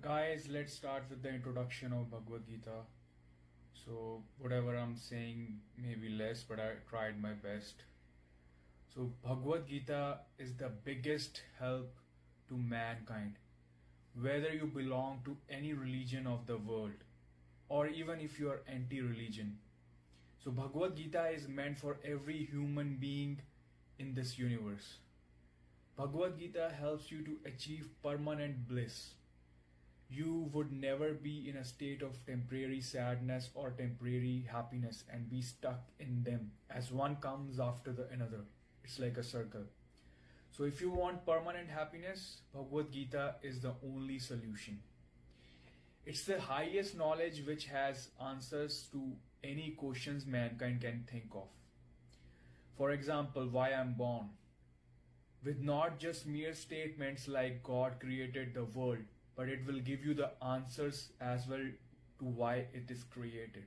Guys, let's start with the introduction of Bhagavad-Gita. So whatever I'm saying may be less, but I tried my best. So Bhagavad-Gita is the biggest help to mankind, whether you belong to any religion of the world or even if you are anti-religion. So Bhagavad-Gita is meant for every human being in this universe. Bhagavad-Gita helps you to achieve permanent bliss. You would never be in a state of temporary sadness or temporary happiness and be stuck in them as one comes after the another. It's like a circle. So if you want permanent happiness, Bhagavad-Gita is the only solution. It's the highest knowledge which has answers to any questions mankind can think of. For example, why I'm born, with not just mere statements like God created the world, but it will give you the answers as well to why it is created.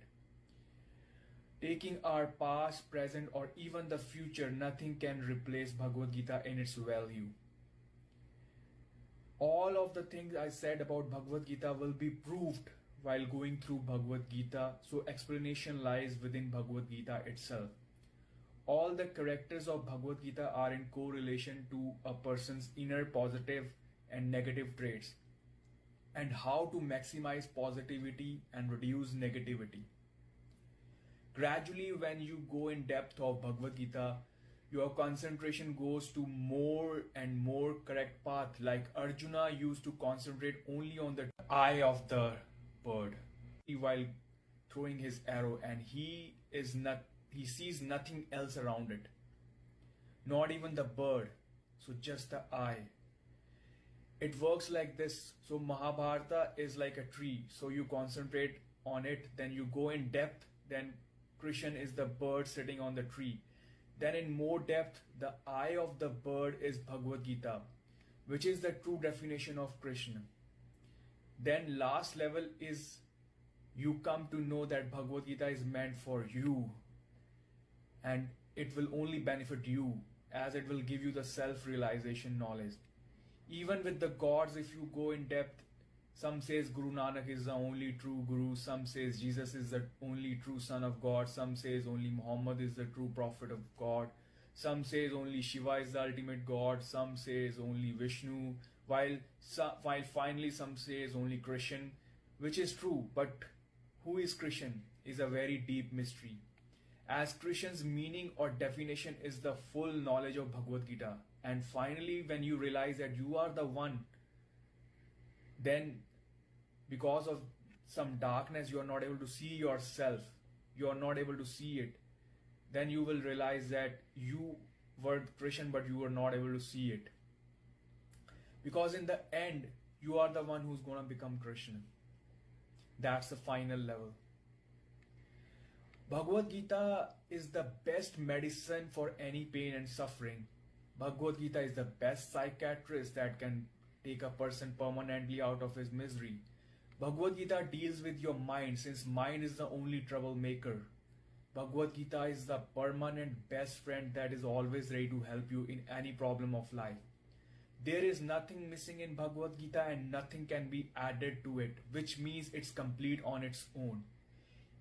Taking our past, present, or even the future, nothing can replace Bhagavad Gita in its value. All of the things I said about Bhagavad Gita will be proved while going through Bhagavad Gita, so explanation lies within Bhagavad Gita itself. All the characters of Bhagavad Gita are in correlation to a person's inner positive and negative traits, and how to maximize positivity and reduce negativity. Gradually, when you go in depth of Bhagavad Gita, your concentration goes to more and more correct path. Like Arjuna used to concentrate only on the eye of the bird while throwing his arrow, and he sees nothing else around it, not even the bird, so just the eye. It works like this. So Mahabharata is like a tree, so you concentrate on it, then you go in depth, then Krishna is the bird sitting on the tree. Then in more depth, the eye of the bird is Bhagavad Gita, which is the true definition of Krishna. Then last level is you come to know that Bhagavad Gita is meant for you, and it will only benefit you as it will give you the self-realization knowledge. Even with the gods, if you go in depth, some says Guru Nanak is the only true Guru, some says Jesus is the only true Son of God, some says only Muhammad is the true Prophet of God, some says only Shiva is the ultimate God, some says only Vishnu, while finally some says only Krishna, which is true, but who is Krishna is a very deep mystery, as Krishna's meaning or definition is the full knowledge of Bhagavad Gita. And finally, when you realize that you are the one, then because of some darkness you are not able to see yourself, you are not able to see it, then you will realize that you were Krishna but you were not able to see it, because in the end you are the one who's going to become Krishna. That's the final level. Bhagavad Gita is the best medicine for any pain and suffering. Bhagavad Gita is the best psychiatrist that can take a person permanently out of his misery. Bhagavad Gita deals with your mind, since mind is the only troublemaker. Bhagavad Gita is the permanent best friend that is always ready to help you in any problem of life. There is nothing missing in Bhagavad Gita and nothing can be added to it, which means it's complete on its own.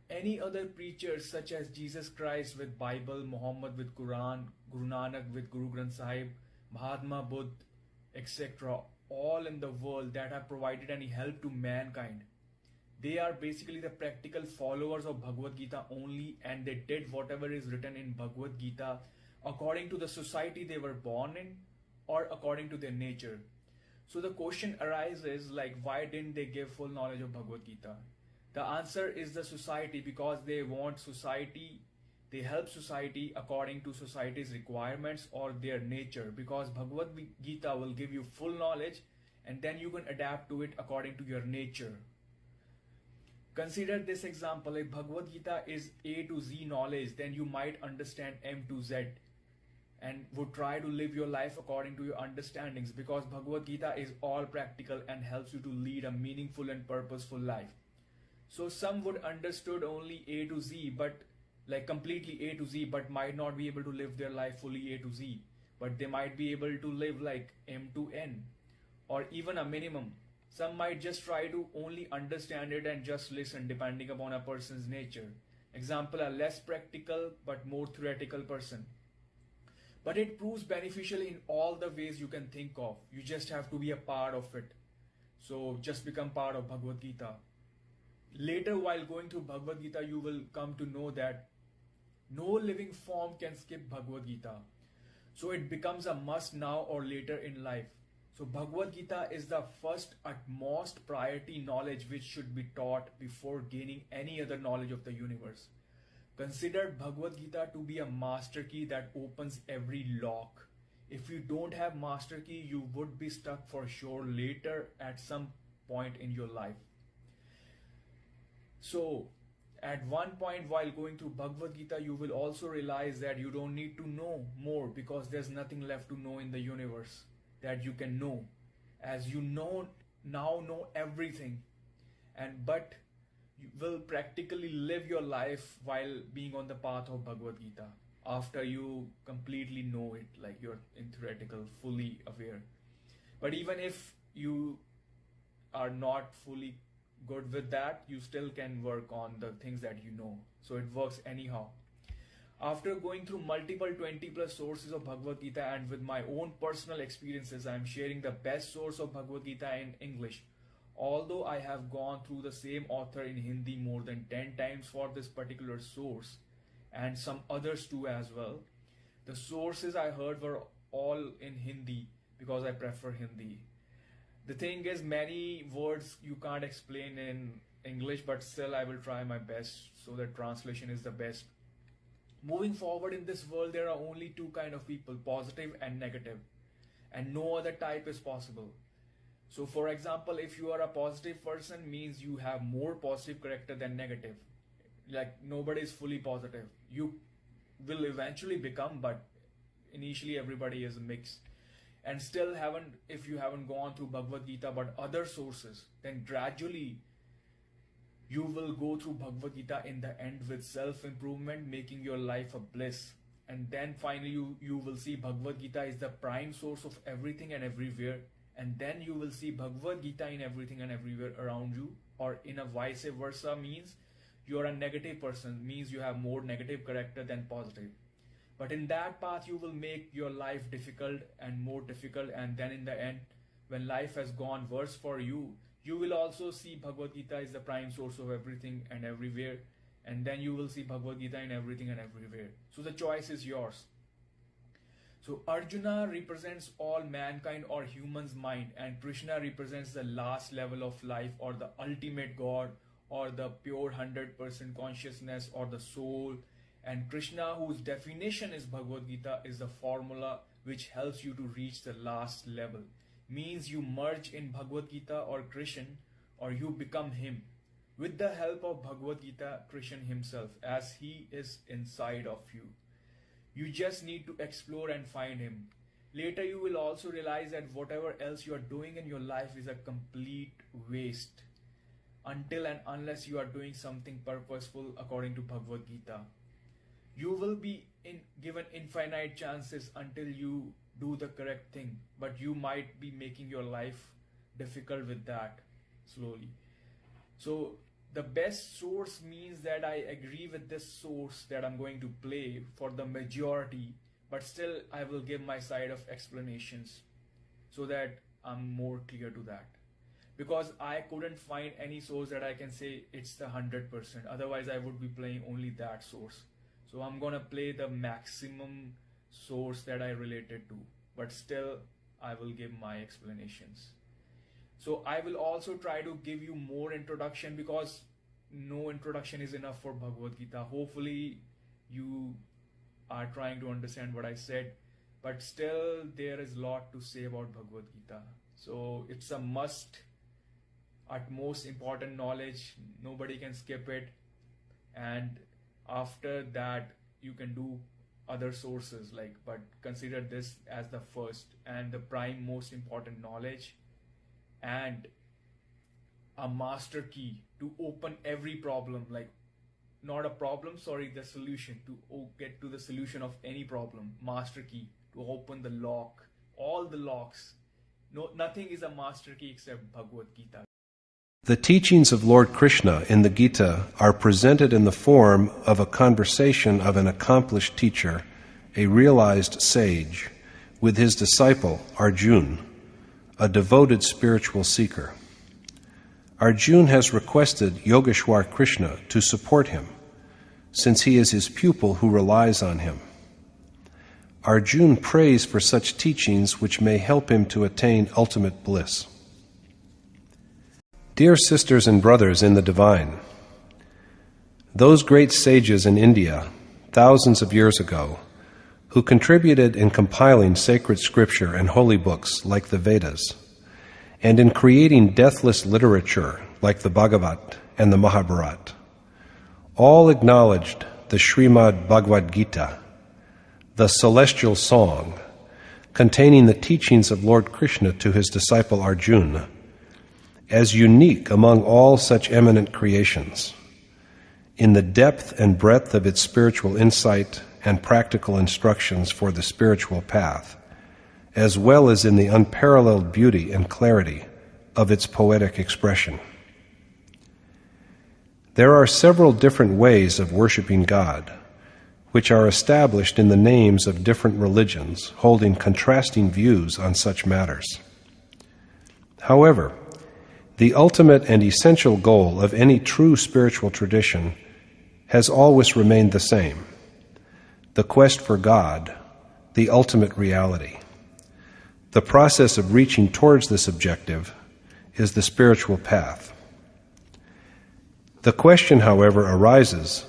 Any other preachers such as Jesus Christ with Bible, Muhammad with Quran, Guru Nanak with Guru Granth Sahib, Mahatma Buddha, etc., all in the world that have provided any help to mankind, they are basically the practical followers of Bhagavad Gita only, and they did whatever is written in Bhagavad Gita according to the society they were born in or according to their nature. So the question arises, like, why didn't they give full knowledge of Bhagavad Gita? The answer is the society, because they want society, they help society according to society's requirements or their nature, because Bhagavad Gita will give you full knowledge and then you can adapt to it according to your nature. Consider this example, if Bhagavad Gita is A to Z knowledge, then you might understand M to Z and would try to live your life according to your understandings, because Bhagavad Gita is all practical and helps you to lead a meaningful and purposeful life. So some would understood only A to Z, but like completely A to Z, but might not be able to live their life fully A to Z, but they might be able to live like M to N or even a minimum. Some might just try to only understand it and just listen depending upon a person's nature. Example, a less practical but more theoretical person. But it proves beneficial in all the ways you can think of. You just have to be a part of it. So just become part of Bhagavad-Gita. Later, while going through Bhagavad-Gita, you will come to know that no living form can skip Bhagavad-Gita. So it becomes a must now or later in life. So Bhagavad-Gita is the first utmost priority knowledge which should be taught before gaining any other knowledge of the universe. Consider Bhagavad-Gita to be a master key that opens every lock. If you don't have master key, you would be stuck for sure later at some point in your life. So, at one point while going through Bhagavad-Gita, you will also realize that you don't need to know more because there's nothing left to know in the universe that you can know. As you now know everything, but you will practically live your life while being on the path of Bhagavad-Gita after you completely know it, like you're in theoretical, fully aware. But even if you are not fully good with that, you still can work on the things that you know. So it works anyhow. After going through multiple 20 plus sources of Bhagavad Gita and with my own personal experiences, I am sharing the best source of Bhagavad Gita in English. Although I have gone through the same author in Hindi more than 10 times for this particular source and some others too as well, the sources I heard were all in Hindi because I prefer Hindi. The thing is, many words you can't explain in English, but still I will try my best so that translation is the best. Moving forward in this world, there are only two kind of people, positive and negative, and no other type is possible. So for example, if you are a positive person, means you have more positive character than negative. Like nobody is fully positive. You will eventually become, but initially everybody is a mix. And still if you haven't gone through Bhagavad Gita but other sources, then gradually you will go through Bhagavad Gita in the end with self-improvement, making your life a bliss. And then finally you will see Bhagavad Gita is the prime source of everything and everywhere. And then you will see Bhagavad Gita in everything and everywhere around you. Or in a vice versa, means you are a negative person, means you have more negative character than positive. But in that path you will make your life difficult and more difficult, and then in the end, when life has gone worse for you, you will also see Bhagavad Gita is the prime source of everything and everywhere, and then you will see Bhagavad Gita in everything and everywhere. So the choice is yours. So Arjuna represents all mankind or human's mind, and Krishna represents the last level of life or the ultimate God or the pure 100% consciousness or the soul. And Krishna, whose definition is Bhagavad Gita, is the formula which helps you to reach the last level. Means you merge in Bhagavad Gita or Krishna, or you become him. With the help of Bhagavad Gita, Krishna himself, as he is inside of you. You just need to explore and find him. Later you will also realize that whatever else you are doing in your life is a complete waste. Until and unless you are doing something purposeful according to Bhagavad Gita. You will be given infinite chances until you do the correct thing, but you might be making your life difficult with that slowly. So the best source means that I agree with this source that I'm going to play for the majority, but still I will give my side of explanations so that I'm more clear to that. Because I couldn't find any source that I can say it's the 100%. Otherwise I would be playing only that source. So I'm gonna play the maximum source that I related to, but still I will give my explanations. So I will also try to give you more introduction, because no introduction is enough for Bhagavad Gita. Hopefully you are trying to understand what I said, but still there is a lot to say about Bhagavad Gita. So it's a must, utmost important knowledge. Nobody can skip it. And after that you can do other sources, but consider this as the first and the prime most important knowledge, and a master key to open every problem, not a problem, sorry, the solution, to get to the solution of any problem. Master key to open the lock, all the locks, No, nothing is a master key except Bhagavad-Gita. The teachings of Lord Krishna in the Gita are presented in the form of a conversation of an accomplished teacher, a realized sage, with his disciple Arjuna, a devoted spiritual seeker. Arjuna has requested Yogeshwar Krishna to support him, since he is his pupil who relies on him. Arjuna prays for such teachings which may help him to attain ultimate bliss. Dear sisters and brothers in the divine, those great sages in India, thousands of years ago, who contributed in compiling sacred scripture and holy books like the Vedas, and in creating deathless literature like the Bhagavad and the Mahabharata, all acknowledged the Srimad Bhagavad-Gita, the celestial song containing the teachings of Lord Krishna to his disciple Arjuna, as unique among all such eminent creations, in the depth and breadth of its spiritual insight and practical instructions for the spiritual path, as well as in the unparalleled beauty and clarity of its poetic expression. There are several different ways of worshiping God, which are established in the names of different religions, holding contrasting views on such matters. However, the ultimate and essential goal of any true spiritual tradition has always remained the same: the quest for God, the ultimate reality. The process of reaching towards this objective is the spiritual path. The question, however, arises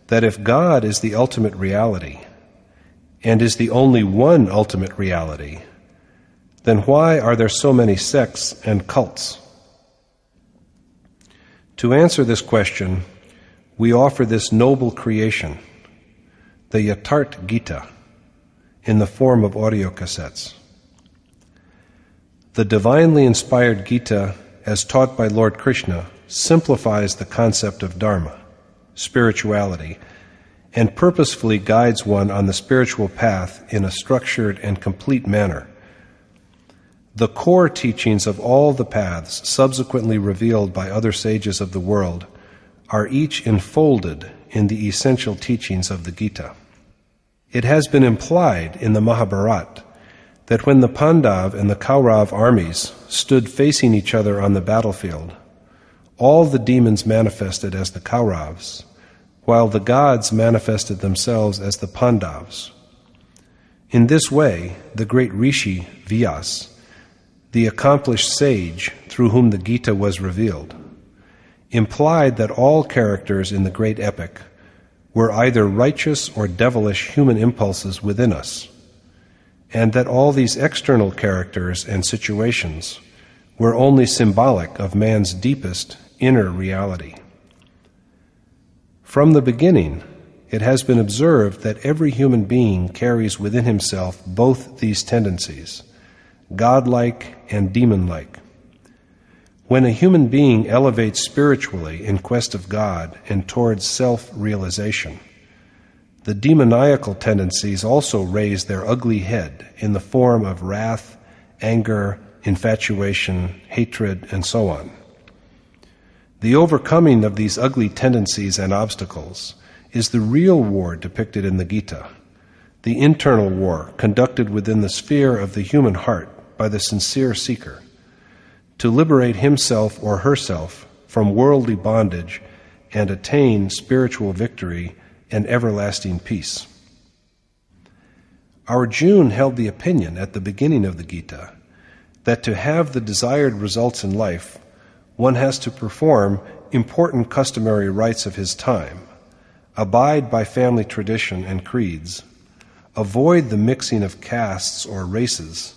that if God is the ultimate reality, and is the only one ultimate reality, then why are there so many sects and cults? To answer this question, we offer this noble creation, the Yatharth Gita, in the form of audio cassettes. The divinely inspired Gita, as taught by Lord Krishna, simplifies the concept of Dharma, spirituality, and purposefully guides one on the spiritual path in a structured and complete manner. The core teachings of all the paths subsequently revealed by other sages of the world are each enfolded in the essential teachings of the Gita. It has been implied in the Mahabharata that when the Pandav and the Kaurav armies stood facing each other on the battlefield, all the demons manifested as the Kauravas, while the gods manifested themselves as the Pandavas. In this way, the great Rishi Vyas, the accomplished sage through whom the Gita was revealed, implied that all characters in the great epic were either righteous or devilish human impulses within us, and that all these external characters and situations were only symbolic of man's deepest inner reality. From the beginning, it has been observed that every human being carries within himself both these tendencies, godlike and demon-like. When a human being elevates spiritually in quest of God and towards self-realization, the demoniacal tendencies also raise their ugly head in the form of wrath, anger, infatuation, hatred, and so on. The overcoming of these ugly tendencies and obstacles is the real war depicted in the Gita, the internal war conducted within the sphere of the human heart by the sincere seeker, to liberate himself or herself from worldly bondage and attain spiritual victory and everlasting peace. Arjuna held the opinion at the beginning of the Gita that to have the desired results in life, one has to perform important customary rites of his time, abide by family tradition and creeds, avoid the mixing of castes or races,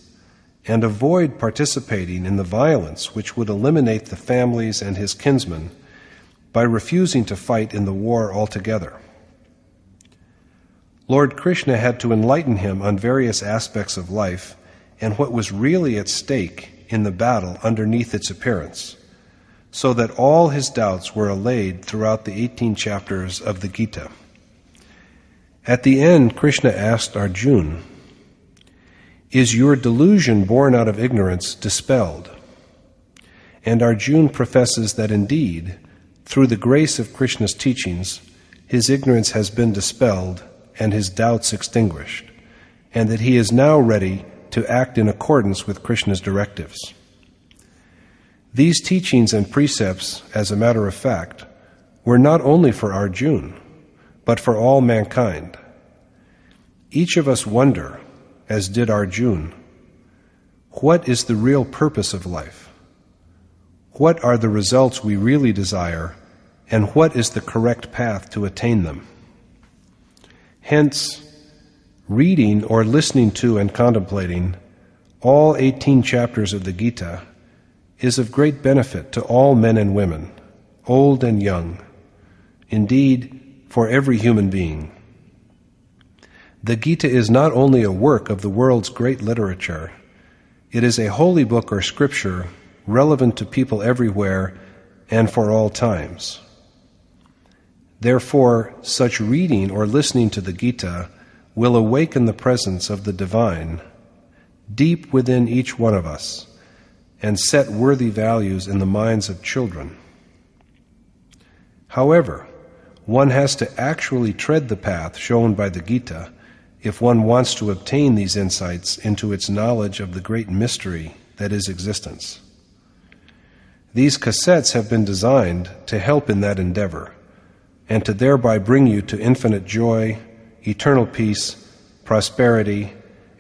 and avoid participating in the violence which would eliminate the families and his kinsmen by refusing to fight in the war altogether. Lord Krishna had to enlighten him on various aspects of life and what was really at stake in the battle underneath its appearance, so that all his doubts were allayed throughout the 18 chapters of the Gita. At the end, Krishna asked Arjuna, Is your delusion born out of ignorance dispelled? And Arjuna professes that indeed, through the grace of Krishna's teachings, his ignorance has been dispelled and his doubts extinguished, and that he is now ready to act in accordance with Krishna's directives. These teachings and precepts, as a matter of fact, were not only for Arjuna, but for all mankind. Each of us wonder, as did Arjuna, what is the real purpose of life? What are the results we really desire, and what is the correct path to attain them? Hence, reading or listening to and contemplating all 18 chapters of the Gita is of great benefit to all men and women, old and young, indeed, for every human being. The Gita is not only a work of the world's great literature, it is a holy book or scripture relevant to people everywhere and for all times. Therefore, such reading or listening to the Gita will awaken the presence of the divine deep within each one of us and set worthy values in the minds of children. However, one has to actually tread the path shown by the Gita if one wants to obtain these insights into its knowledge of the great mystery that is existence. These cassettes have been designed to help in that endeavor, and to thereby bring you to infinite joy, eternal peace, prosperity,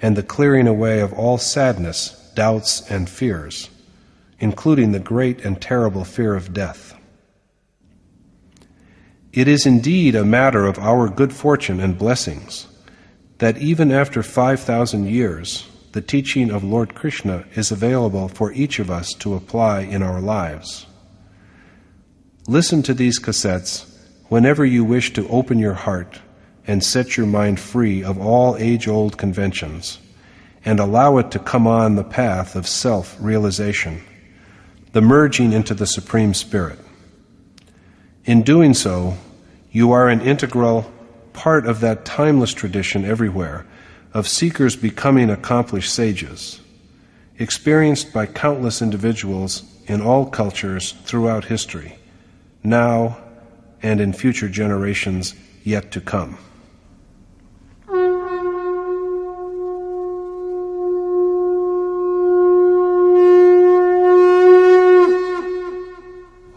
and the clearing away of all sadness, doubts, and fears, including the great and terrible fear of death. It is indeed a matter of our good fortune and blessings that even after 5,000 years, the teaching of Lord Krishna is available for each of us to apply in our lives. Listen to these cassettes whenever you wish to open your heart and set your mind free of all age-old conventions, and allow it to come on the path of self-realization, the merging into the Supreme Spirit. In doing so, you are an integral part of that timeless tradition everywhere of seekers becoming accomplished sages, experienced by countless individuals in all cultures throughout history, now and in future generations yet to come.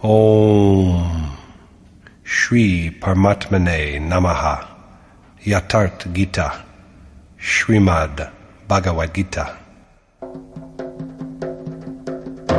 Om Shri Paramatmane Namaha. Yatharth Gita, Srimad Bhagavad-Gita.